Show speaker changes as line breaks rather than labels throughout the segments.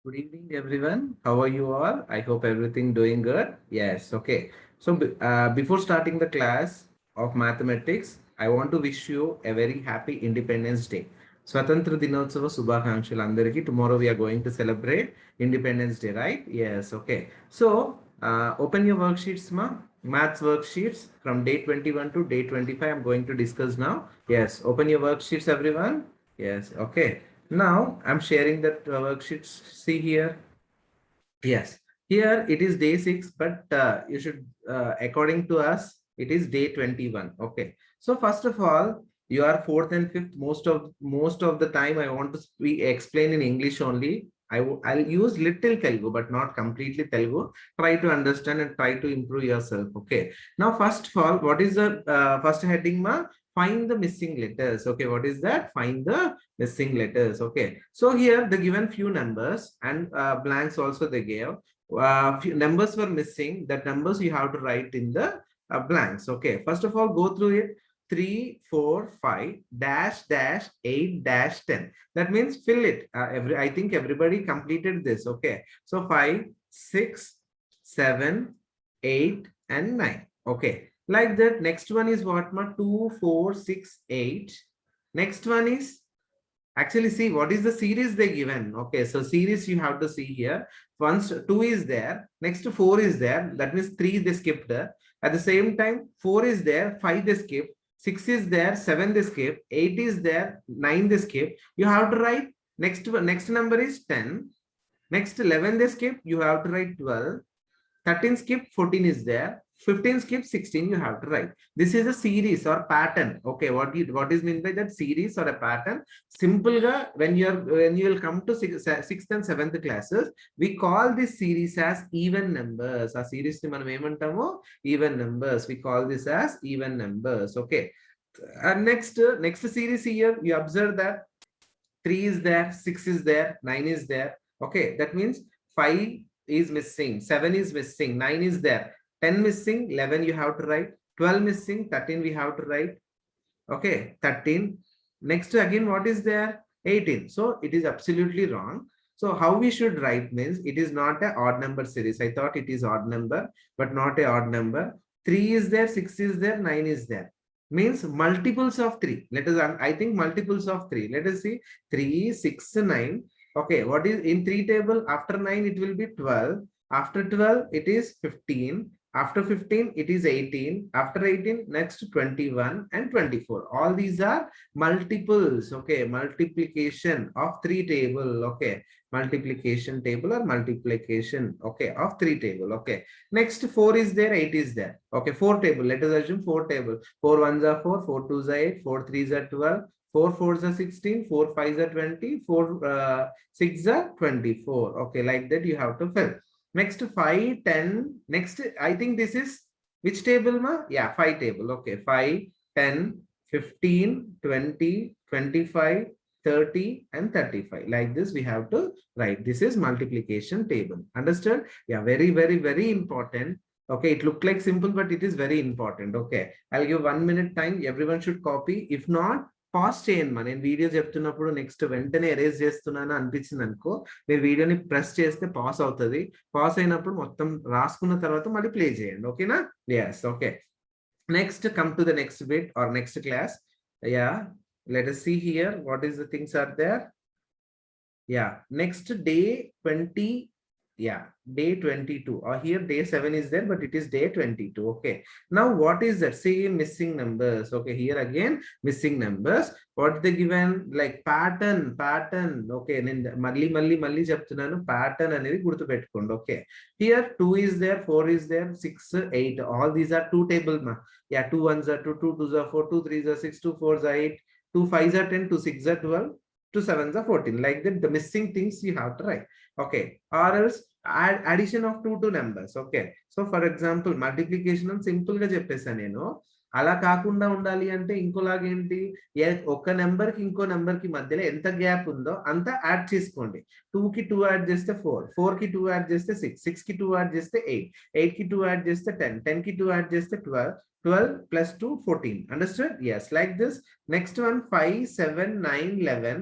Good evening, everyone. How are you all? I hope everything doing good. Yes, okay. So before starting the class of mathematics, I want to wish you a very happy Independence Day. Swatantra Dinotsava Subhakankshal Andariki. Tomorrow we are going to celebrate Independence Day, right? Yes, okay. So open your worksheets, ma. Maths worksheets from day 21 to day 25. I'm going to discuss now. Yes, open your worksheets, everyone. Yes, okay. Now I'm sharing that worksheets. See here. Yes, here it is day 6, but you should, according to us, it is day 21. Okay. So first of all, you are fourth and fifth. Most of the time, I want to explain in English only. I'll use little Telugu, but not completely Telugu. Try to understand and try to improve yourself. Okay. Now, first of all, what is the first heading, ma? Find the missing letters. Okay, what is that? Find the missing letters. Okay, so here the given few numbers and blanks also they gave. Few numbers were missing. That numbers you have to write in the blanks. Okay, first of all, go through it. 3 4 5 dash dash 8 dash 10. That means fill it. I think everybody completed this. Okay, so 5 6 7 8 and 9. Okay, like that. Next one is what, ma? 2 4 6 8. Next one is, actually, see what is the series they given. Okay, so series you have to see here. Once 2 is there, next 4 is there. That means 3 they skipped. At the same time, 4 is there, 5 they skip, 6 is there, 7 they skip, 8 is there, 9 they skip. You have to write next number is 10. Next 11 they skip, you have to write 12. 13 skip, 14 is there. 15 skip, 16 you have to write. This is a series or pattern. Okay, what is meant by that? Series or a pattern. Simple ga, when you will come to sixth and seventh classes, we call this series as even numbers. A series ni manam emantamo even numbers. We call this as even numbers. Okay. And next series here, you observe that 3 is there, 6 is there, 9 is there. Okay, that means 5 is missing, 7 is missing, 9 is there, 10 missing, 11 you have to write, 12 missing, 13 we have to write. Okay, 13. Next again, what is there? 18. So it is absolutely wrong. So how we should write means it is not a odd number series. I thought it is odd number, but not a odd number. 3 is there, 6 is there, 9 is there. Means multiples of 3. Let us, I think multiples of 3. Let us see. 3, 6, 9. Okay, what is in 3 table? After 9, it will be 12. After 12, it is 15. After 15, it is 18. After 18, next 21 and 24. All these are multiples. Okay, multiplication of 3 table. Okay, multiplication table or multiplication. Okay, of 3 table. Okay, next 4 is there, 8 is there. Okay, 4 table. Let us assume 4 table. 4 ones are 4, 4 twos are 8, 4 threes are 12. 4 fours are 16, 4 fives are 20, 4 six are 24. Okay, like that you have to fill. Next 5, 10. Next, I think this is which table, ma? Yeah, 5 table. Okay, 5, 10, 15, 20, 25, 30, and 35. Like this, we have to write. This is multiplication table. Understood? Yeah, very, very, very important. Okay, it looked like simple, but it is very important. Okay, I'll give 1 minute time. Everyone should copy. If not, pass చేయండి మా. నేను video చెప్తున్నప్పుడు next వెంటనే erase చేస్తున్నాను అనిపించింది అనుకో, మీరు వీడియోని ప్రెస్ చేస్తే పాస్ అవుతుంది. పాస్ అయినప్పుడు మొత్తం రాసుకున్న తర్వాత మళ్ళీ ప్లే చేయండి. ఓకేనా? Yes, okay. Next come to the next bit or next class. Yeah, let us see here what is the things are there. Yeah, next day 20. Yeah, day 22, or here day 7 is there, but it is day 22. Okay, now what is that? Same missing numbers. Okay, here again missing numbers. What they given? Like pattern. Okay, నేను మళ్ళీ చెప్తున్నాను, pattern అనేది గుర్తు పెట్టుకోండి. Okay, here 2 is there, 4 is there, 6 8. All these are 2 table ma. Yeah, 2 ones are 2, 2 twos are 4, 2 threes are 6, 2 fours are 8, 2 fives are 10, 2 six are 12, 2 sevens are 14. Like that, the missing things you have to write. Okay, or else addition of two numbers. Okay, so for example, multiplication simple ga cheppesa nenu. అలా కాకుండా ఉండాలి అంటే ఇంకోలాగా ఏంటి, ఒక number కి ఇంకో number కి మధ్యలో ఎంత గ్యాప్ ఉందో అంత యాడ్ చేసుకోండి. 2 కి 2 యాడ్ చేస్తే 4, 4 కి 2 యాడ్ చేస్తే 6, 6 కి 2 యాడ్ చేస్తే 8, 8 కి 2 యాడ్ చేస్తే 10, 10 కి 2 యాడ్ చేస్తే 12, 12 plus 2 14. Understood? Yes, like this. Next one 5 7 9 11.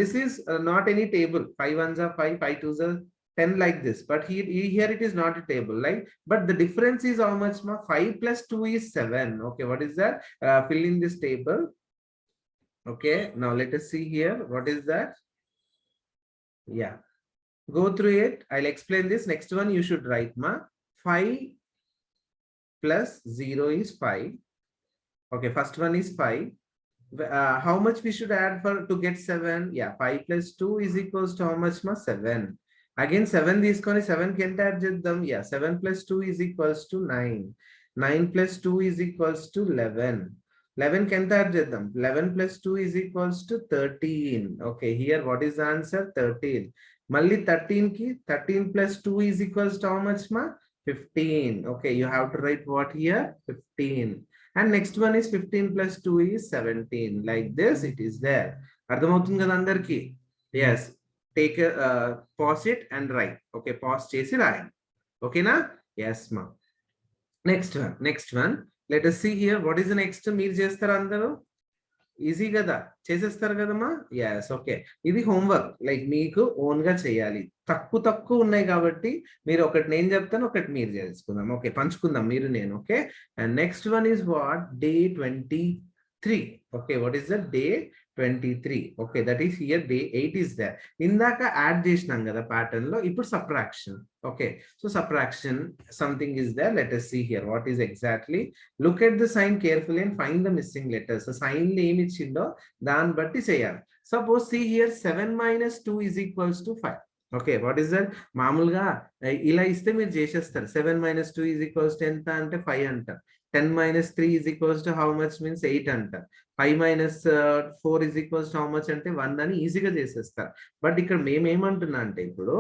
This is not any table. 5 ones are 5, 5 twos are 10, like this, but here it is not a table, like, but the difference is how much? 5 plus 2 is 7. Okay, what is that? Fill in this table. Okay, now let us see here, what is that? Yeah, go through it, I'll explain this. Next one you should write 5 plus 0 is 5. Okay, first one is 5. How much we should add for to get 7? Yeah, 5 plus 2 is equals to how much? 7. Again 7 తీసుకొని 7 కి ఎంత add చేద్దాం? Yeah, 7 plus 2 is equals to 9. 9 plus 2 is equals to 11. 11 కి ఎంత add చేద్దాం? 11 plus 2 is equals to 13. Okay, here what is the answer? 13. మళ్ళీ 13 కి 13 plus 2 is equals to how much? 15. Okay, you have to write what here? 15. And next one is 15 plus 2 is 17. Like this it is there. అర్థమవుతుంది కదా అందరికి? Yes, take a pause it and write. Okay, pause చేసి రాయండి. Okay na? Yes ma. Next one let us see here, what is the next? మీరు చేస్తారా అందరూ? Easy కదా, చేసేస్తారు కదమ్మా? yes, okay. ఇది హోంవర్క్, లైక్ మీకు ఓన్ గా చేయాలి. తక్కువ ఉన్నాయి కాబట్టి మీరు ఒకటి నేను చెప్తాను, ఒకటి మీరు చేసుకుందాం. ఓకే, పంచుకుందాం మీరు నేను. Okay, and next one is what? Day 23. Okay, what is the day 23? Okay, that is here day 8 is there. ఇందాక యాడ్ చేసినాం కదా ప్యాటర్న్ లో, ఇప్పుడు subtraction. Okay, so subtraction something is there. Let us see here what is exactly. Look at the sign carefully and find the missing letters. So sign ఏమి ఇచ్చిందో దాన్ని బట్టి చేయాలి. Suppose see here 7 minus 2 is equals to 5. Okay, what is that? మామూలుగా ఇలా ఇస్తే మీరు చేసేస్తారు. 7 minus 2 is equals to ఎంత అంటే 5 అంటారు. 10 minus 3 is equals to how much? means 8 అంటారు. 5 minus 4 is equals to how much అంటే 1 అని ఈజీగా చేసేస్తారు. బట్ ఇక్కడ మేమేమంటున్నా అంటే, ఇప్పుడు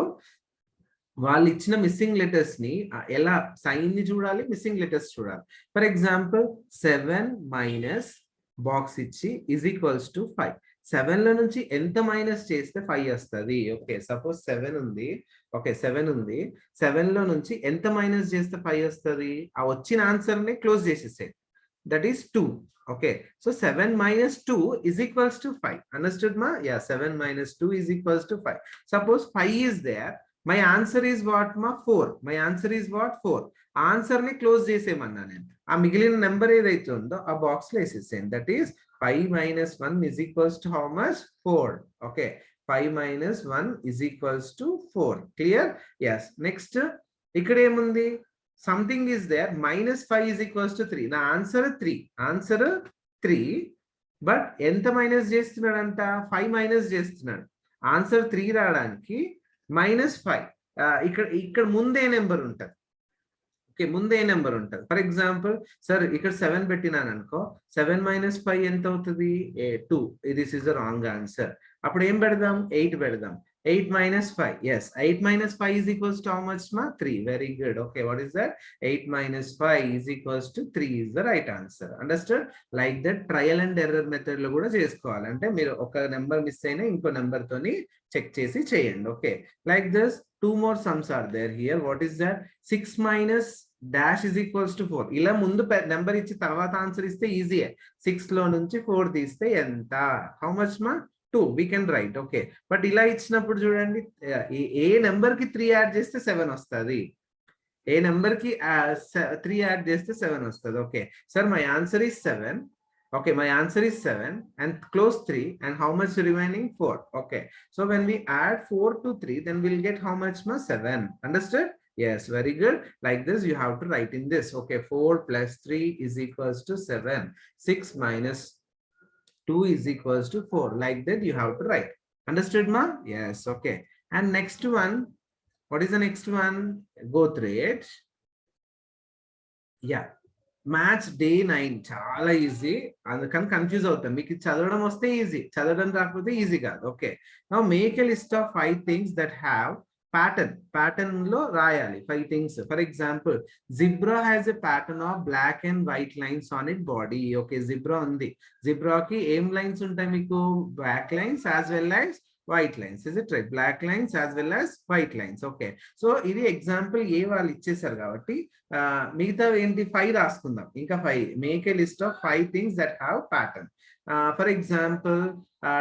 వాళ్ళు ఇచ్చిన మిస్సింగ్ లెటర్స్ ని ఎలా సైన్ ని చూడాలి, మిస్సింగ్ లెటర్స్ చూడాలి. ఫర్ ఎగ్జాంపుల్ 7 మైనస్ బాక్స్ ఇచ్చి is equals to 5. 7 లో నుంచి ఎంత మైనస్ చేస్తే 5 వస్తుంది? ఓకే, సపోజ్ 7 ఉంది. ఓకే, 7 ఉంది. 7 లో నుంచి ఎంత మైనస్ చేస్తే 5 వస్తుంది? ఆ వచ్చిన ఆన్సర్ ని క్లోజ్ చేసేసేది. That is 2. Okay, so 7 minus 2 is equals to 5. Understood ma? Yeah, 7 minus 2 is equals to 5. Suppose 5 is there. My answer is what ma? 4. My answer is what? 4. Answer ని close చేసేయమన్నా నేను. ఆ మిగిలిన number ఏదైతే ఉందో ఆ box లో వేసేసేయండి. That is 5 minus 1 is equals to how much? 4. Okay, 5 minus 1 is equals to 4. Clear? Yes. Next, ఇక్కడ ఏముంది? Something is there. Minus 5 is equals to 3. నా ఆన్సర్ 3. ఆన్సర్ 3. బట్ ఎంత మైనస్ చేస్తున్నాడంట? 5 మైనస్ చేస్తున్నాడు. ఆన్సర్ 3 రావడానికి -5. ఇక్కడ ముందే నెంబర్ ఉంటుంది. ఓకే, ముందే నెంబర్ ఉంటుంది. ఫర్ ఎగ్జాంపుల్ సార్ ఇక్కడ 7 పెట్టినాను అనుకో, 7 minus 5 ఎంత అవుతుంది? 2. This is the wrong answer. అప్పుడు ఏం పెడదాం? 8 పెడదాం. 8 minus 5. Yes, 8 minus 5 is equals to how much ma? 3. Very good. Okay, what is that? 8 minus 5 is equals to 3 is the right answer. Understood? Like that trial and error method లో కూడా చేసుకోవాలి. అంటే మీరు ఒక నెంబర్ మిస్ అయినా ఇంకో number తోని check చేసి చేయండి. Okay, like this 2 more sums are there here. What is that? 6 minus dash is equals to 4. ఇలా ముందు నెంబర్ ఇచ్చి తర్వాత ఆన్సర్ ఇస్తే ఈజీయే. 6 లో నుంచి 4 తీస్తే ఎంత? హౌ మచ్ మా? 2. We can write. Okay, but ఇలా ఇచ్చినప్పుడు చూడండి, ఏ నెంబర్ కి 3 యాడ్ చేస్తే 7 వస్తుంది? ఏ నెంబర్ కి 3 యాడ్ చేస్తే 7 వస్తుంది? Okay sir, my answer is 7. Okay, my answer is 7 and close 3, and how much remaining? 4. Okay, so when we add 4 to 3, then we'll get how much ma? 7. Understood? Yes, very good. Like this you have to write in this. Okay, 4 plus 3 is equals to 7. 6 minus 2 is equals to 4. Like that you have to write. Understood ma? Yes. Okay, and next one, what is the next one? Go through it. Yeah, maths day 9 చాలా easy, అందుకని confuse అవుతాం. మీకు చదవడం వస్తే easy, చదవడం రాకపోతే easy కాదు. Okay, now make a list of 5 things that have pattern లో రాయాలి 5 things. For example zebra has a pattern of black and white lines on it body. Okay, zebra ఉంది, జిబ్రాకి ఏం లైన్స్ ఉంటాయి మీకు? Black lines as well as white lines. Is it right? Black lines as well as white lines. Okay, so ఇది example ఏ వాళ్ళు ఇచ్చేసారు కాబట్టి మిగతా ఏంటి 5 రాసుకుందాం. ఇంకా 5. Make a list of 5 things that have pattern. For example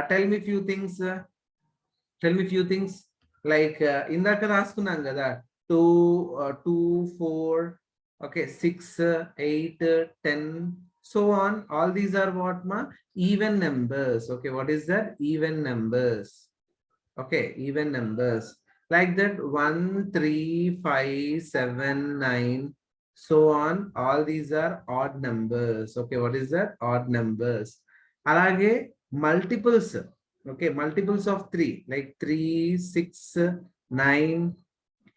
tell me few things. Like ఇందాక రాసుకున్నాం కదా 2 2 4 okay 6 8 10 so on. All these are what ma? Even numbers. Okay, what is that? Even numbers. Okay, even numbers like that 1 3 5 7 9 so on. All these are odd numbers. Okay, what is that? Odd numbers. Alage multiples. Okay, multiples of 3 like 3 6 9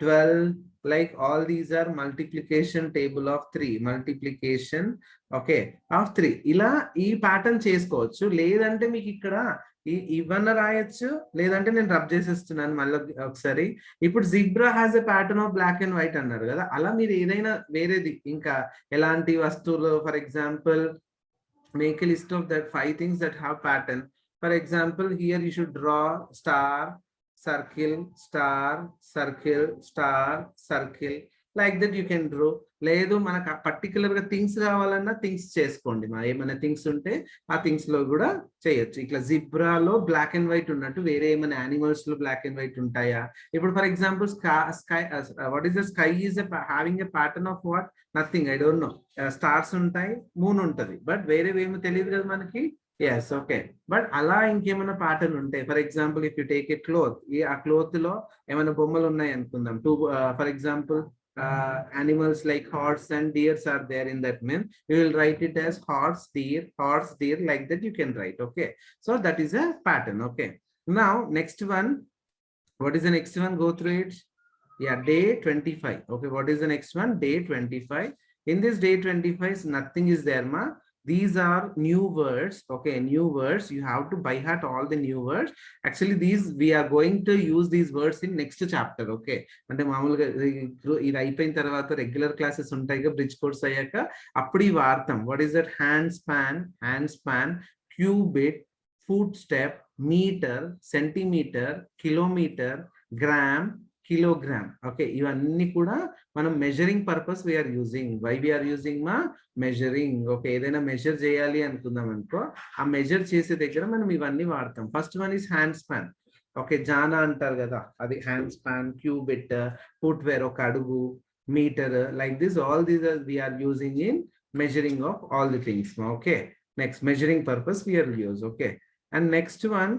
12. Like all these are multiplication table of 3. Multiplication okay of 3. ఇలా ఈ pattern చేసుకోవచ్చు. లేదంటే మీకు ఇక్కడ ఇవన్న రాయొచ్చు, లేదంటే నేను rub చేసేస్తున్నాను మళ్ళీ ఒకసారి. ఇప్పుడు zebra has a pattern of black and white అన్నారు కదా, అలా మీరు ఏదైనా వేరేది ఇంకా ఎలాంటి వస్తువులు, for example make a list of that 5 things that have pattern. For example, here you should draw star, circle, star, circle, star, circle. Like that you can draw. లేదు మనకు పర్టికులర్ గా థింగ్స్ కావాలన్నా థింగ్స్ చేసుకోండి. మా ఏమైనా things ఉంటే ఆ things లో కూడా చేయొచ్చు. ఇట్లా జిబ్రాలో బ్లాక్ అండ్ వైట్ ఉన్నట్టు వేరే ఏమైనా యానిమల్స్ లో బ్లాక్ అండ్ వైట్ ఉంటాయా? ఇప్పుడు for example sky what is the sky is having a pattern of what? Nothing, I don't know. Stars ఉంటాయి, మూన్ ఉంటది, బట్ వేరేవేమో తెలియదు కదా మనకి. ఎస్, ఓకే, బట్ అలా ఇంకేమైనా ప్యాటర్న్ ఉంటాయి. For example if you take a cloth, ఆ cloth లో ఏమైనా బొమ్మలు ఉన్నాయి అనుకుందాం. For example animals like horse and deers are there in that mean you will write it as horse deer, like that you can write. Okay, so that is a pattern. Okay, now next one, what is the next one? Go through it. Yeah, day 25. Okay, what is the next one? Day 25. In this day 25 nothing is there ma. These are new words. Okay, new words, you have to by heart all the new words. Actually these we are going to use these words in next chapter. Okay, అంటే మామూలుగా ఇది అయిపోయిన తర్వాత regular classes ఉంటాయి కదా, bridge course అయ్యాక అప్పుడు ఈ వాడతాం. What is that? Hand span, cubit, foot step, metre, centimetre, kilometre, gram, kilogram. Okay, ఇవన్నీ కూడా మనం measuring purpose we are using. Why we are using మా? మెజరింగ్. ఓకే, ఏదైనా మెజర్ చేయాలి అనుకుందాం అనుకో, ఆ మెజర్ చేసే దగ్గర మనం ఇవన్నీ వాడతాం. First one is hand span. Okay, జానా అంటారు కదా, అది hand span. Cubit, foot where, ఒక అడుగు, metre, like this. All these we are using in measuring of all the things. Okay, next measuring purpose we are use. Okay, and next one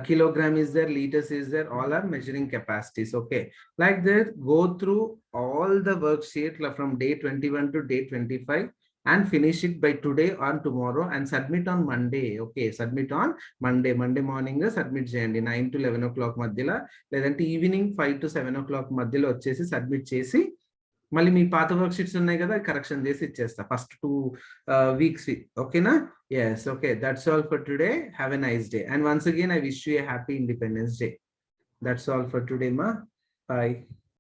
kilogram is there, liters is there, all are measuring capacities. Okay, like that go through all the worksheet from day 21 to day 25 and finish it by today or tomorrow and submit on Monday. Okay, submit on Monday morning submit cheyandi 9 to 11 o'clock madhyala, ledante evening 5 to 7 o'clock madhyalo vachesi submit chesi మళ్ళీ మీ పాత work sheets ఉన్నాయి కదా, correction చేసి ఇచ్చేస్తా first 2 weeks. ఓకేనా? yes, okay, that's all for today. Have a nice day, and once again I wish you a happy Independence Day. That's all for today ma. Bye.